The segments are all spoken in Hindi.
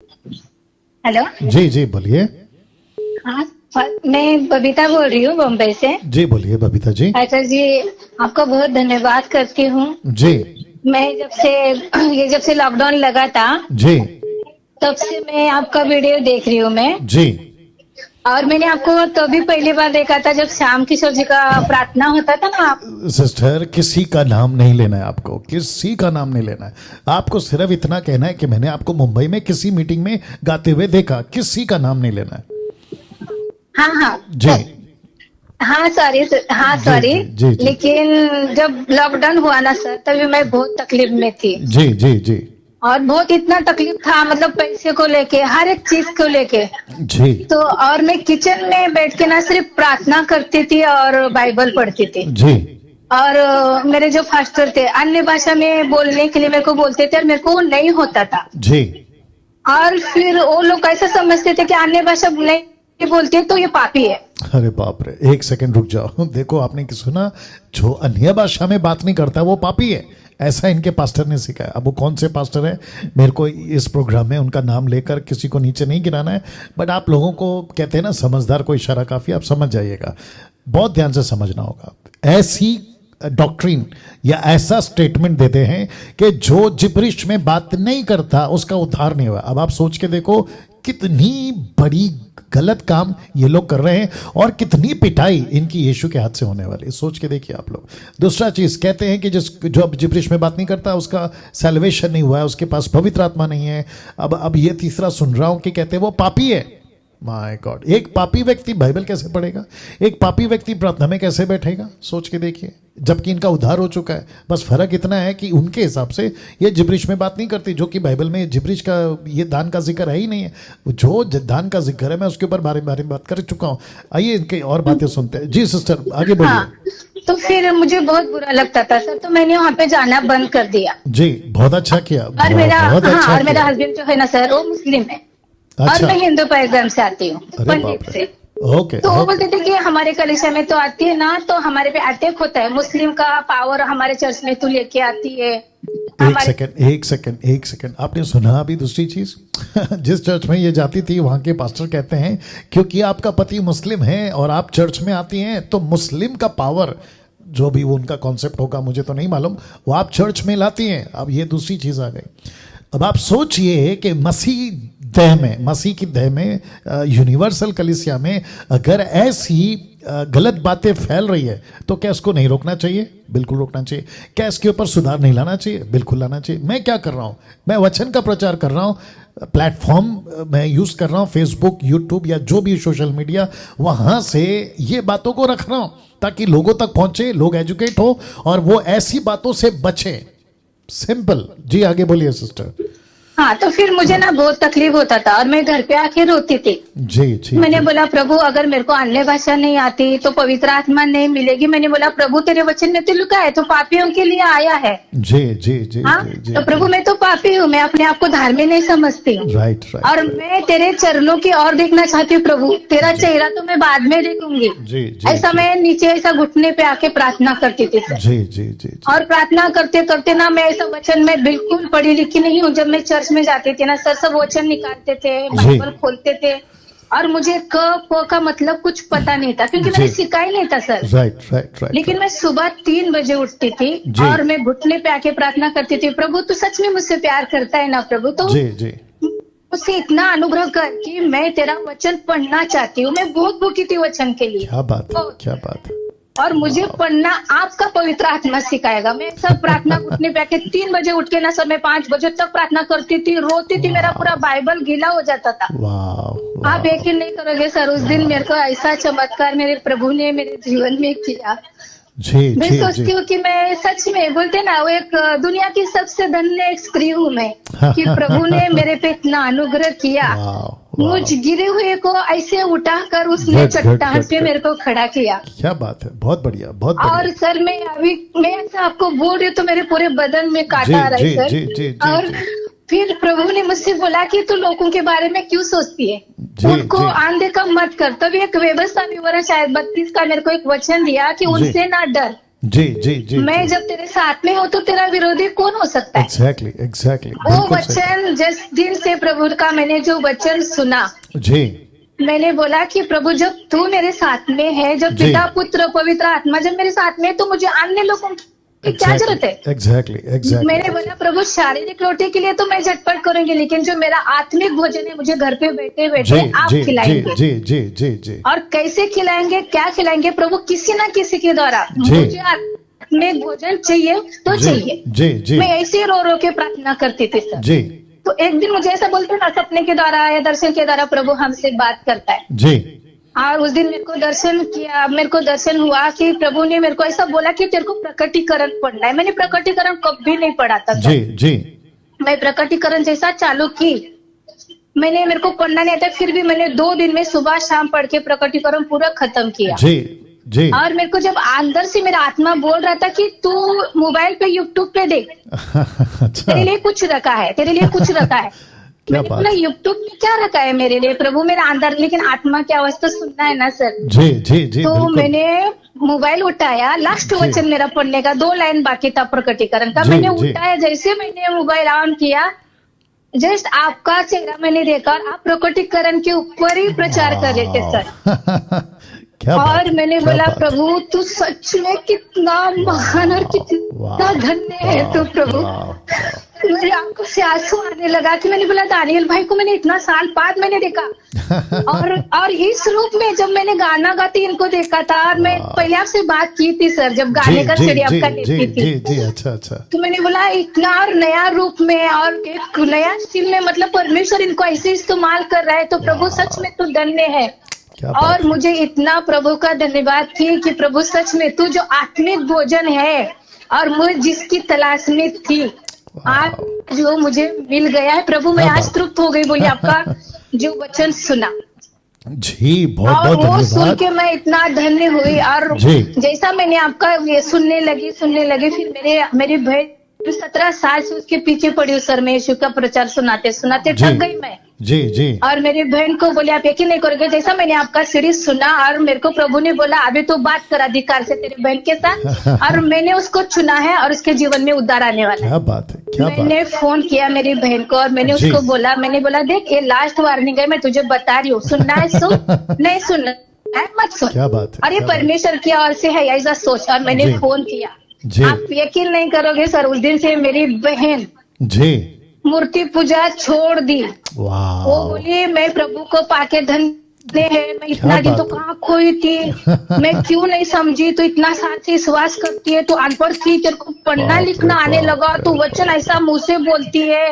हेलो। जी जी बोलिए। हाँ, मैं बबीता बोल रही हूँ बम्बई से। जी बोलिए बबीता जी। अच्छा जी, आपका बहुत धन्यवाद करती हूँ। जी मैं जब से लॉकडाउन लगा था जी तब से मैं आपका वीडियो देख रही हूँ मैं। जी। और मैंने आपको तभी पहली बार देखा था जब श्याम किशोर जी का प्रार्थना होता था ना। आप सिस्टर किसी का नाम नहीं लेना है, आपको किसी का नाम नहीं लेना है। आपको सिर्फ इतना कहना है कि मैंने आपको मुंबई में किसी मीटिंग में गाते हुए देखा, किसी का नाम नहीं लेना है। हाँ हाँ जी हाँ सॉरी, हाँ जी सॉरी। जी जी जी लेकिन जब लॉकडाउन हुआ ना सर, तभी मैं बहुत तकलीफ में थी। जी जी जी और बहुत इतना तकलीफ था, मतलब पैसे को लेके, हर एक चीज को लेके। जी तो और मैं किचन में बैठ के ना सिर्फ प्रार्थना करती थी और बाइबल पढ़ती थी। जी और मेरे जो फास्टर थे अन्य भाषा में बोलने के लिए मेरे को बोलते थे और मेरे को वो नहीं होता था। जी। और फिर वो लोग ऐसा समझते थे कि अन्य भाषा नहीं बोलते तो ये पापी है। अरे बाप रे, एक सेकंड रुक जाओ। देखो आपने सुना, जो अन्य भाषा में बात नहीं करता वो पापी है, ऐसा इनके पास्टर ने सिखाया। अब वो कौन से पास्टर है, मेरे को इस प्रोग्राम में उनका नाम लेकर किसी को नीचे नहीं गिराना है, बट आप लोगों को कहते हैं ना समझदार को इशारा काफी, आप समझ जाइएगा। बहुत ध्यान से समझना होगा। ऐसी डॉक्ट्रिन या ऐसा स्टेटमेंट देते हैं कि जो जिब्रिश में बात नहीं करता उसका उद्धार नहीं हुआ। अब आप सोच के देखो कितनी बड़ी गलत काम ये लोग कर रहे हैं और कितनी पिटाई इनकी यीशु के हाथ से होने वाली, सोच के देखिए आप लोग। दूसरा चीज कहते हैं कि जो अब जिब्रिश में बात नहीं करता उसका सैल्वेशन नहीं हुआ है, उसके पास पवित्र आत्मा नहीं है। अब ये तीसरा सुन रहा हूं कि कहते हैं वो पापी है। माय गॉड, एक पापी व्यक्ति बाइबल कैसे पढ़ेगा, एक पापी व्यक्ति प्रार्थना में कैसे बैठेगा, सोच के देखिए। जबकि इनका उद्धार हो चुका है। बस फर्क इतना है कि उनके हिसाब से ये जिब्रिश में बात नहीं करती, जो कि बाइबल में जिब्रिश का ये दान का जिक्र है ही नहीं है। जो दान का जिक्र है मैं उसके ऊपर बारे में बात कर चुका हूँ। आइए इनके और बातें सुनते हैं। जी सिस्टर आगे बोलिए। हाँ, तो फिर मुझे बहुत बुरा लगता था सर, तो मैंने वहाँ पे जाना बंद कर दिया। जी बहुत अच्छा किया। और मेरा बहुत अच्छा हाँ, और मेरा किया। हस्बैंड जो है ना सर, वो मुस्लिम है। अच्छा। और मैं हिंदू पैगम्बर से आती हूँ, अरे पंडित बाप रे। से। ओके तो वो ओके। बोलते थे कि हमारे कलीसिया में तो आती है ना, तो हमारे पे अटैक होता है, मुस्लिम का पावर हमारे चर्च में तू लेके आती है। एक सेकंड आपने सुना अभी दूसरी चीज। जिस चर्च में ये जाती थी वहां के पास्टर कहते हैं क्योंकि आपका पति मुस्लिम है और आप चर्च में आती हैं तो मुस्लिम का पावर, जो भी वो उनका कॉन्सेप्ट होगा मुझे तो नहीं मालूम, वो आप चर्च में लाती हैं। अब ये दूसरी चीज आ गई। अब आप सोचिए कि मसीह की देह में यूनिवर्सल कलीसिया में अगर ऐसी गलत बातें फैल रही है तो क्या इसको नहीं रोकना चाहिए? बिल्कुल रोकना चाहिए। क्या इसके ऊपर सुधार नहीं लाना चाहिए? बिल्कुल लाना चाहिए। मैं क्या कर रहा हूं, मैं वचन का प्रचार कर रहा हूं, प्लेटफॉर्म मैं यूज कर रहा हूं, फेसबुक, यूट्यूब या जो भी सोशल मीडिया, वहां से ये बातों को रख रहा हूं ताकि लोगों तक पहुंचे, लोग एजुकेट हो और वो ऐसी बातों से बचे। सिंपल। जी आगे बोलिए सिस्टर। हाँ, तो फिर मुझे ना बहुत तकलीफ होता था और मैं घर पे आके रोती थी। जी जी। मैंने बोला प्रभु, अगर मेरे को अन्य भाषा नहीं आती तो पवित्र आत्मा नहीं मिलेगी। मैंने बोला प्रभु, तेरे वचन में तो लिखा है तो पापियों के लिए आया है। जी जी जी हाँ, जी, जी, तो प्रभु मैं तो पापी हूँ, मैं अपने आप को धार्मिक नहीं समझती हूँ। Right right. और मैं तेरे चरणों की ओर देखना चाहती हूँ प्रभु, तेरा चेहरा तो मैं बाद में देखूंगी। जी जी। ऐसा मैं नीचे ऐसा घुटने पे आके प्रार्थना करती थी सर। जी जी जी। और प्रार्थना करते करते ना, मैं ऐसा वचन में बिल्कुल पढ़ी लिखी नहीं हूँ। जब मैं चर्च में जाती थी ना सर, सब वचन निकालते थे, बाइबल खोलते थे और मुझे क प का मतलब कुछ पता नहीं था क्योंकि मैंने सीखा ही नहीं था सर। Right right right. लेकिन मैं सुबह 3 बजे उठती थी और मैं घुटने पे आके प्रार्थना करती थी, प्रभु तू सच में मुझसे प्यार करता है ना प्रभु, तो जी जी। मुझसे इतना अनुग्रह कर कि मैं तेरा वचन पढ़ना चाहती हूँ। मैं बहुत भूखी थी वचन के लिए। क्या बात है, क्या बात है। और मुझे पढ़ना आपका पवित्र आत्मा सिखाएगा। मैं सब प्रार्थना उठने पे आके 3 बजे उठ के ना सर, मैं 5 बजे तक प्रार्थना करती थी, रोती थी, मेरा पूरा बाइबल गीला हो जाता था। वाह। आप यकीन नहीं करोगे सर, उस दिन मेरे को ऐसा चमत्कार मेरे प्रभु ने मेरे जीवन में किया। जी मैं जी सोचती हूँ कि मैं सच में, बोलते ना, वो एक दुनिया की सबसे धन्य एक स्त्री हूँ मैं, कि प्रभु ने मेरे पे इतना अनुग्रह किया। मुझ गिरे हुए को ऐसे उठाकर उसने चट्टान पे मेरे को खड़ा किया। क्या बात है, बहुत बढ़िया बहुत बढ़िया। और सर मैं ऐसा आपको बोल रही हूँ तो मेरे पूरे बदन में काटा आ रहा है सर। जी जी जी। और फिर प्रभु ने मुझसे बोला कि तू लोगों के बारे में क्यों सोचती है, उनको अनदेखा मत कर। तभी एक व्यवस्था विवरण शायद 32 का मेरे को एक वचन दिया कि उनसे ना डर, जी जी जी मैं जब तेरे साथ में हूँ तो तेरा विरोधी कौन हो सकता है? एग्जैक्टली एग्जैक्टली वो वचन जिस दिन से प्रभु का मैंने जो वचन सुना, जी मैंने बोला कि प्रभु जब तू मेरे साथ में है, जब जी। पिता पुत्र पवित्र आत्मा जब मेरे साथ में है, तो मुझे अन्य लोगों की क्या जरूरत है? एग्जैक्टली एग्जैक्टली मैंने बोला प्रभु शारीरिक रोटी के लिए तो मैं झटपट करूंगी, लेकिन जो मेरा आत्मिक भोजन है मुझे घर पे बैठे जी बैठे आप जी जी खिलाएंगे। जी जी जी जी और कैसे खिलाएंगे, क्या खिलाएंगे प्रभु? किसी ना किसी के द्वारा जी। मुझे आत्मिक भोजन चाहिए तो जी चाहिए। जी जी मैं ऐसे रो रो के प्रार्थना करती थी सर। जी तो एक दिन मुझे ऐसा बोलते ना, सपने के द्वारा या दर्शन के द्वारा प्रभु हमसे बात करता है। जी और उस दिन मेरे को दर्शन हुआ कि प्रभु ने मेरे को ऐसा बोला कि तेरे को प्रकटीकरण पढ़ना है। मैंने प्रकटीकरण कभी नहीं पढ़ा था जी सर। जी मैं प्रकटीकरण जैसा चालू की, मेरे को पढ़ना नहीं आता, फिर भी मैंने 2 दिन में सुबह शाम पढ़ के प्रकटीकरण पूरा खत्म किया। जी जी और मेरे को जब अंदर से मेरा आत्मा बोल रहा था कि तू मोबाइल पे यूट्यूब पे देख, अच्छा तेरे लिए कुछ रखा है, तेरे लिए कुछ रखा है। क्या मैंने बात बोला यूट्यूब में क्या रखा है मेरे लिए प्रभु, मेरा अंदर, लेकिन आत्मा की आवाज तो सुनना है ना सर। जी जी जी तो बिल्कुल मैंने मोबाइल उठाया, लास्ट जी। वचन मेरा पढ़ने का 2 लाइन बाकी था प्रकटीकरण का। जी, मैंने जी। उठाया, जैसे मैंने मोबाइल ऑन किया, जस्ट आपका चेहरा मैंने देखा और आप प्रकटीकरण के ऊपर ही प्रचार कर रहे थे सर। क्या बात और है, मैंने क्या बोला बात है। प्रभु तू सच में कितना महान और कितना धन्य है तू प्रभु। वाह, वाह। मेरी आंखों से आंसू आने लगा कि मैंने बोला दानियल भाई को मैंने इतना साल बाद मैंने देखा, और इस रूप में जब मैंने गाना गाती इनको देखा था। और मैं पहले आपसे बात की थी सर, जब गाने का सीडी आपका जी लेती थी, जी जी अच्छा अच्छा तो मैंने बोला इतना और नया रूप में और एक नया स्टिल में, मतलब परमेश्वर इनको ऐसे इस्तेमाल कर रहा है, तो प्रभु सच में तू धन्य है। क्या बात और है। मुझे इतना प्रभु का धन्यवाद थी कि प्रभु सच में तू जो आत्मिक भोजन है और मुझे जिसकी तलाश में थी, आज जो मुझे मिल गया है प्रभु। मैं क्या आज बात। तृप्त हो गई, बोली आपका जो वचन सुना, जी बहुत और बहुत वो सुन धन्यवाद के मैं इतना धन्य हुई। और जी। जैसा मैंने आपका ये सुनने लगी, फिर मेरी बहन 17 साल से उसके पीछे पड़ी हूँ सर। मैं यीशु का प्रचार सुनाते सुनाते जी। थक गई मैं। जी जी और मेरी बहन को बोले आप यकीन नहीं करोगे, जैसा मैंने आपका सीरीज सुना और मेरे को प्रभु ने बोला अभी तो बात कर अधिकार से तेरी बहन के साथ, और मैंने उसको चुना है और उसके जीवन में उद्धार आने वाला है। क्या बात है, क्या बात मैंने फोन किया मेरी बहन को और मैंने जी। उसको बोला, देख ये लास्ट वार्निंग है, मैं तुझे बता रही हूँ, सुनना है सुन, नहीं सुनना है मत सुन। क्या बात है, और ये क्या बात है। परमेश्वर की ओर से है ऐसा सोच। और मैंने जी। फोन किया, जी आप यकीन नहीं करोगे सर, उस दिन से मेरी बहन जी मूर्ति पूजा छोड़ दी। वो वाह बोली मैं प्रभु को पाके धन्य है, मैं इतना क्या दिन तो बात है। कहाँ खोई थी, मैं क्यों नहीं समझी, तू इतना साल से विश्वास करती है, तू अनपढ़ थी, तेरे को पढ़ना बाप रे लिखना आने बाप लगा, रे तू वचन ऐसा मुंह से बोलती है,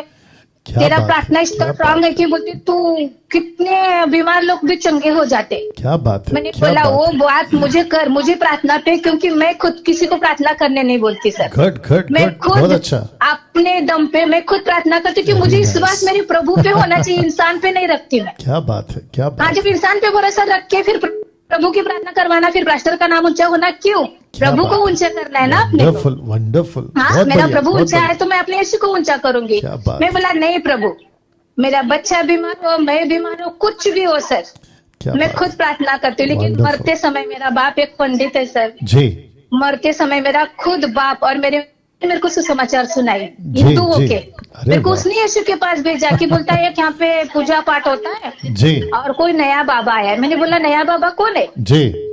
क्या तेरा बात प्रार्थना है, इतना क्या स्ट्रांग है बात कि बोलती तू कितने बीमार लोग भी चंगे हो जाते। क्या बात है, मैंने क्या बोला वो बात है। बात मुझे कर, मुझे प्रार्थना पे, क्योंकि मैं खुद किसी को प्रार्थना करने नहीं बोलती सर। गुड गुड मैं गुड बहुत खुद अच्छा अपने दम पे मैं खुद प्रार्थना करती हूँ कि मुझे Very विश्वास nice. मेरे प्रभु पे होना चाहिए, इंसान पे नहीं रखती मैं। क्या बात है, क्या हाँ, बात जब इंसान पे भरोसा रख के फिर प्रभु की प्रार्थना करवाना, फिर पास्टर का नाम ऊंचा होना क्यों? प्रभु बात को है। ऊंचा करना है ना अपने को। वंडरफुल वंडरफुल हाँ, बहुत मेरा बढ़िया, प्रभु बहुत ऊंचा है बढ़िया। तो मैं अपने यीशु को ऊंचा करूंगी। क्या बात मैं है। बोला नहीं प्रभु, मेरा बच्चा बीमार हो, मैं बीमार हो, कुछ भी हो सर, क्या मैं बात खुद है। प्रार्थना करती हूँ। लेकिन Wonderful. मरते समय मेरा बाप एक पंडित है सर, जी मरते समय मेरा खुद बाप और मेरे को सुसमाचार सुनाई जी, हिंदुओं जी। के। अरे मेरे को वाह। उसने यीशु के पास भेजा कि बोलता है यहाँ पे पूजा पाठ होता है जी और कोई नया बाबा आया है। मैंने बोला नया बाबा कौन है? जी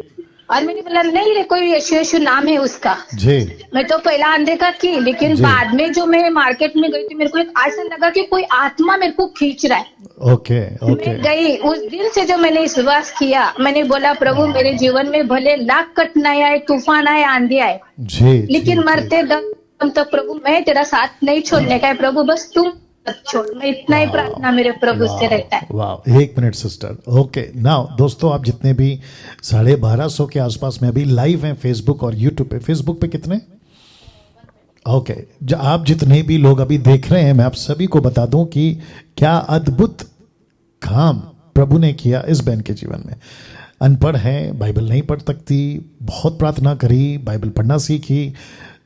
और मैंने बोला नहीं रे, कोई यीशु नाम है उसका। जी मैं तो पहला अनदेखा की, लेकिन जी। बाद में जो मैं मार्केट में गई थी, मेरे को एक ऐसा लगा कि कोई आत्मा मेरे को खींच रहा है। ओके ओके मैं गई, उस दिन से जो मैंने विश्वास किया, मैंने बोला प्रभु मेरे जीवन में भले लाख कठिनाई आए, तूफान आए, आंधी आए, जी लेकिन जी, मरते दम तक प्रभु मैं तेरा साथ नहीं छोड़ने का है प्रभु, बस तुम मत छोड़। मैं इतना ही प्रार्थना मेरे प्रभु से रहता है। वाह 1 मिनट सिस्टर ओके नाउ दोस्तों आप जितने भी 1250 के आसपास में अभी लाइव हैं फेसबुक और यूट्यूब पे। फेसबुक पे कितने? ओके आप जितने भी लोग अभी देख रहे हैं, मैं आप सभी को बता दूं कि क्या अद्भुत काम प्रभु ने किया इस बहन के जीवन में। अनपढ़ है, बाइबल नहीं पढ़ सकती, बहुत प्रार्थना करी, बाइबल पढ़ना सीखी,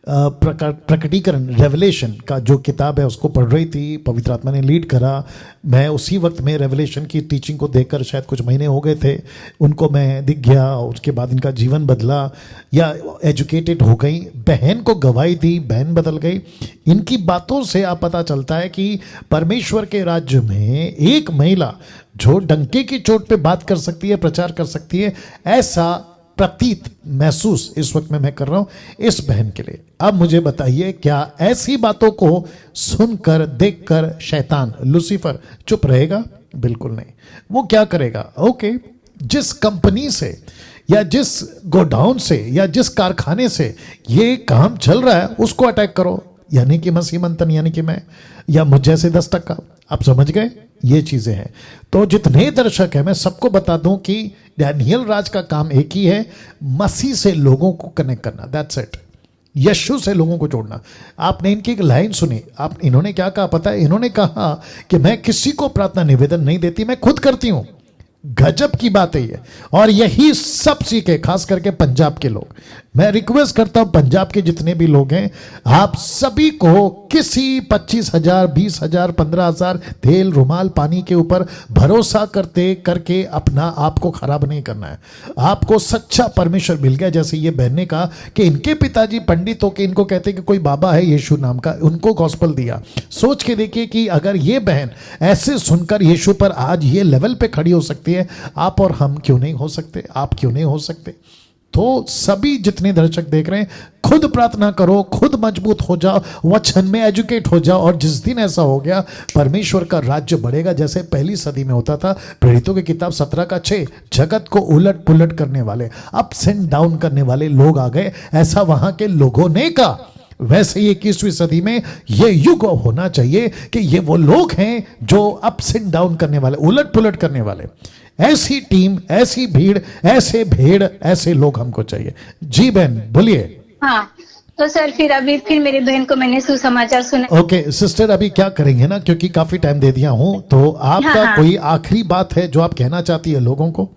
प्रकटीकरण रेवलेशन का जो किताब है उसको पढ़ रही थी, पवित्र आत्मा ने लीड करा। मैं उसी वक्त में रेवलेशन की टीचिंग को देखकर शायद कुछ महीने हो गए थे, उनको मैं दिख गया, उसके बाद इनका जीवन बदला या एजुकेटेड हो गई, बहन को गवाही दी, बहन बदल गई। इनकी बातों से आप पता चलता है कि परमेश्वर के राज्य में एक महिला जो डंके की चोट पे बात कर सकती है, प्रचार कर सकती है, ऐसा प्रतीत महसूस इस वक्त में मैं कर रहा हूं इस बहन के लिए। अब मुझे बताइए, क्या ऐसी बातों को सुनकर देखकर शैतान लूसीफर चुप रहेगा? बिल्कुल नहीं। वो क्या करेगा? ओके, जिस कंपनी से या जिस गोडाउन से या जिस कारखाने से ये काम चल रहा है उसको अटैक करो, यानी कि मसीह मंथन, यानी कि मैं या मुझ जैसे 10%। आप समझ गए? ये चीजें हैं। तो जितने दर्शक हैं, मैं सबको बता दूं कि डैनियल राज का काम एक ही है, मसीह से लोगों को कनेक्ट करना। That's it. यीशु से लोगों को जोड़ना। आपने इनकी एक लाइन सुनी, इन्होंने क्या कहा पता है? इन्होंने कहा कि मैं किसी को प्रार्थना निवेदन नहीं देती, मैं खुद करती हूं। गजब की बात है ये, और यही सब सीखे खास करके पंजाब के लोग। मैं रिक्वेस्ट करता हूं पंजाब के जितने भी लोग हैं, आप सभी को किसी 25,000, 20,000, 15,000 तेल रुमाल पानी के ऊपर भरोसा करते करके अपना आप को खराब नहीं करना है। आपको सच्चा परमेश्वर मिल गया। जैसे ये बहन ने कहा कि इनके पिताजी पंडित होके इनको कहते कि कोई बाबा है यीशु नाम का, उनको गॉस्पल दिया। सोच के देखिए कि अगर ये बहन ऐसे सुनकर यीशु पर आज ये लेवल पे खड़ी हो सकती है, आप और हम क्यों नहीं हो सकते? आप क्यों नहीं हो सकते? तो सभी जितने दर्शक देख रहे हैं, खुद प्रार्थना करो, खुद मजबूत हो जाओ, वचन में एजुकेट हो जाओ, और जिस दिन ऐसा हो गया, परमेश्वर का राज्य बढ़ेगा। जैसे पहली सदी में होता था, प्रेरितों की किताब 17:6, जगत को उलट पुलट करने वाले, अप्स एंड डाउन करने वाले लोग आ गए, ऐसा वहां के लोगों ने कहा। वैसे ही 21वीं सदी में ये युग होना चाहिए कि ये वो लोग हैं जो अप्स एंड डाउन करने वाले, उलट पुलट करने वाले। ऐसी टीम, ऐसी भीड़, ऐसे भेड़, ऐसे लोग हमको चाहिए। जी बहन बोलिए। हाँ, तो सर फिर मेरी बहन को मैंने सुसमाचार सुना। ओके सिस्टर, अभी क्या करेंगे ना, क्योंकि काफी टाइम दे दिया हूं, तो आपका हाँ। कोई आखिरी बात है जो आप कहना चाहती है लोगों को?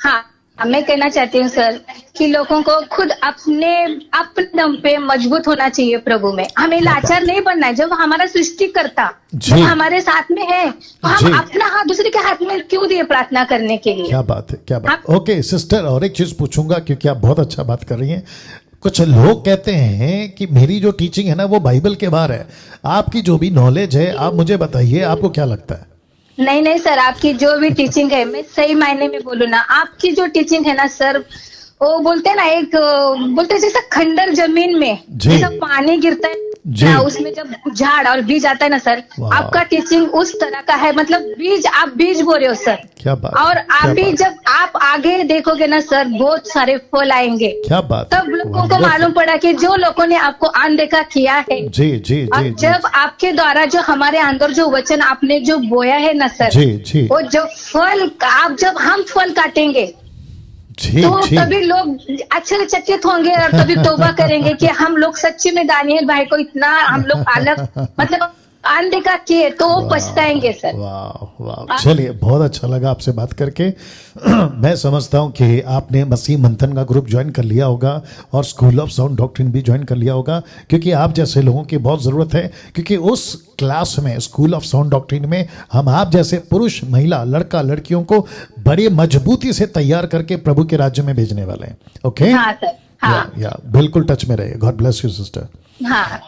हाँ, मैं कहना चाहती हूँ सर कि लोगों को खुद अपने दम पे मजबूत होना चाहिए प्रभु में। हमें लाचार नहीं बनना है। जब हमारा सृष्टिकर्ता जब हमारे साथ में है, तो हम अपना हाथ दूसरे के हाथ में क्यों दिए प्रार्थना करने के लिए? क्या बात है, क्या बात। ओके सिस्टर, और एक चीज पूछूंगा क्योंकि आप बहुत अच्छा बात कर रही हैं। कुछ लोग कहते हैं कि मेरी जो टीचिंग है ना वो बाइबल के बाहर है। आपकी जो भी नॉलेज है आप मुझे बताइए, आपको क्या लगता है? नहीं सर, आपकी जो भी टीचिंग है, मैं सही मायने में बोलूँ ना, आपकी जो टीचिंग है ना सर, वो बोलते हैं ना, बोलते हैं जैसा खंडर जमीन में जैसा पानी गिरता है ना, उसमें जब झाड़ और बीज आता है ना सर, आपका टीचिंग उस तरह का है। मतलब बीज, आप बीज बो रहे हो सर। क्या बात। और अभी जब आप आगे देखोगे ना सर, बहुत सारे फल आएंगे। क्या बात। तब लोगों को मालूम पड़ा कि जो लोगों ने आपको अनदेखा किया है, जी जी और जब आपके द्वारा जो हमारे अंदर जो वचन आपने जो बोया है ना सर, जी, वो जो फल जब हम फल काटेंगे तो तभी लोग आश्चर्यचकित होंगे और तभी तौबा करेंगे कि हम लोग सच्ची में दानियल भाई को इतना हम लोग अलग मतलब अनदेखा किए, तो वो पछताएंगे सर। वाह वाह, चलिए बहुत अच्छा लगा आपसे बात करके। मैं समझता हूं कि आपने मसीह मंथन का ग्रुप ज्वाइन कर लिया होगा और स्कूल ऑफ साउंड डॉक्ट्रिन भी ज्वाइन कर लिया होगा, क्योंकि आप जैसे लोगों की बहुत ज़रूरत है। क्योंकि उस क्लास में, स्कूल ऑफ साउंड डॉक्ट्रिन में, हम आप जैसे पुरुष, महिला, लड़का, लड़कियों को बड़े मजबूती से तैयार करके प्रभु के राज्य में भेजने वाले हैं। ओके, हाँ सर, हाँ। या बिल्कुल टच में रहिए। God bless you sister. हाँ।